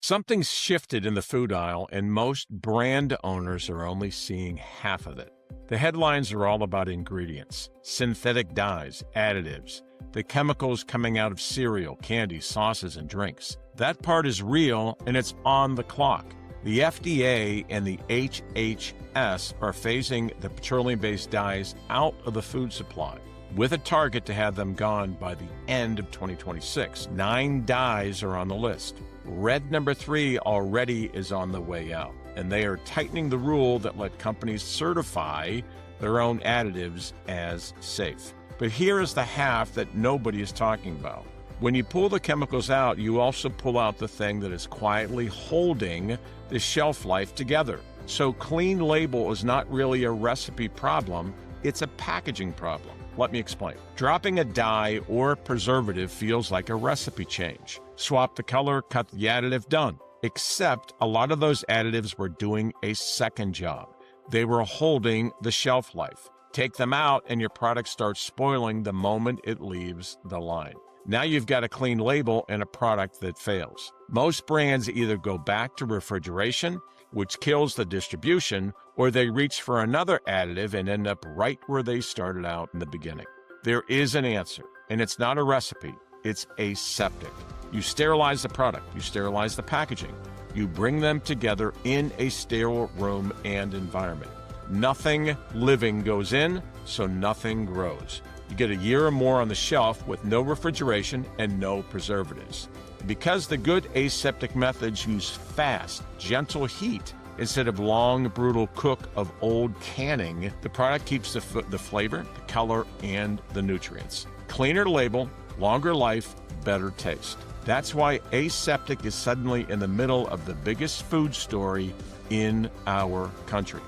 Something's shifted in the food aisle, and most brand owners are only seeing half of it. The headlines are all about ingredients, synthetic dyes, additives, the chemicals coming out of cereal, candy, sauces, and drinks. That part is real, and it's on the clock. The FDA and the HHS are phasing the petroleum-based dyes out of the food supply, with a target to have them gone by the end of 2026. 9 dyes are on the list. Red number 3 already is on the way out, and they are tightening the rule that let companies certify their own additives as safe. But here is the half that nobody is talking about. When you pull the chemicals out, you also pull out the thing that is quietly holding the shelf life together. So clean label is not really a recipe problem, it's a packaging problem. Let me explain. Dropping a dye or preservative feels like a recipe change. Swap the color, cut the additive, done. Except a lot of those additives were doing a second job. They were holding the shelf life. Take them out and your product starts spoiling the moment it leaves the line. Now you've got a clean label and a product that fails. Most brands either go back to refrigeration, which kills the distribution, or they reach for another additive and end up right where they started out in the beginning. There is an answer, and it's not a recipe, it's aseptic. You sterilize the product, you sterilize the packaging, you bring them together in a sterile room and environment. Nothing living goes in, so nothing grows. You get a year or more on the shelf with no refrigeration and no preservatives. Because the good aseptic methods use fast, gentle heat instead of long, brutal cook of old canning, the product keeps the flavor, the color, and the nutrients. Cleaner label, longer life, better taste. That's why aseptic is suddenly in the middle of the biggest food story in our country.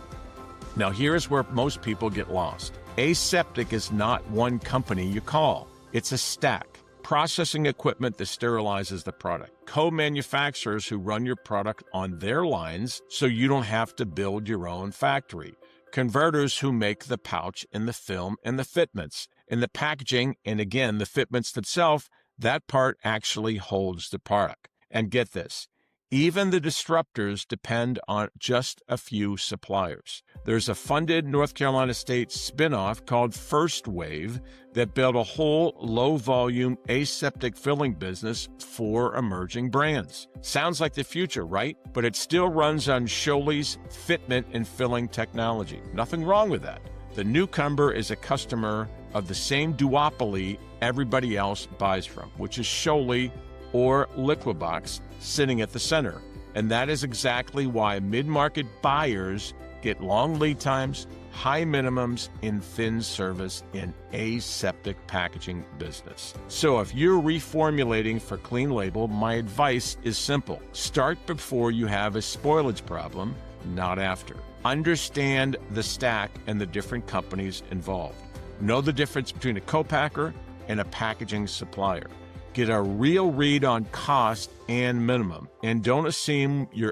Now, here's where most people get lost. Aseptic is not one company you call. It's a stack. Processing equipment that sterilizes the product. Co-manufacturers who run your product on their lines so you don't have to build your own factory. Converters who make the pouch and the film and the fitments. And the packaging, and again, the fitments themselves, that part actually holds the product. And get this. Even the disruptors depend on just a few suppliers. There's a funded North Carolina State spinoff called First Wave that built a whole low-volume aseptic filling business for emerging brands. Sounds like the future, right? But it still runs on Scholle's fitment and filling technology. Nothing wrong with that. The newcomer is a customer of the same duopoly everybody else buys from, which is Scholle or Liquibox sitting at the center. And that is exactly why mid-market buyers get long lead times, high minimums, and thin service in aseptic packaging business. So if you're reformulating for clean label, my advice is simple. Start before you have a spoilage problem, not after. Understand the stack and the different companies involved. Know the difference between a co-packer and a packaging supplier. Get a real read on cost and minimum, and don't assume your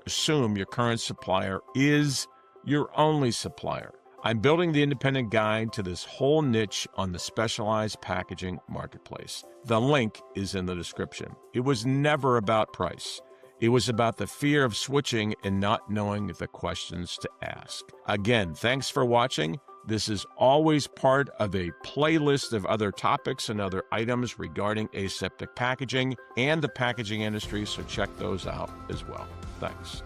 current supplier is your only supplier. I'm building the independent guide to this whole niche on the specialized packaging marketplace. The link is in the description. It was never about price. It was about the fear of switching and not knowing the questions to ask. Again, thanks for watching. This is always part of a playlist of other topics and other items regarding aseptic packaging and the packaging industry, so check those out as well. Thanks.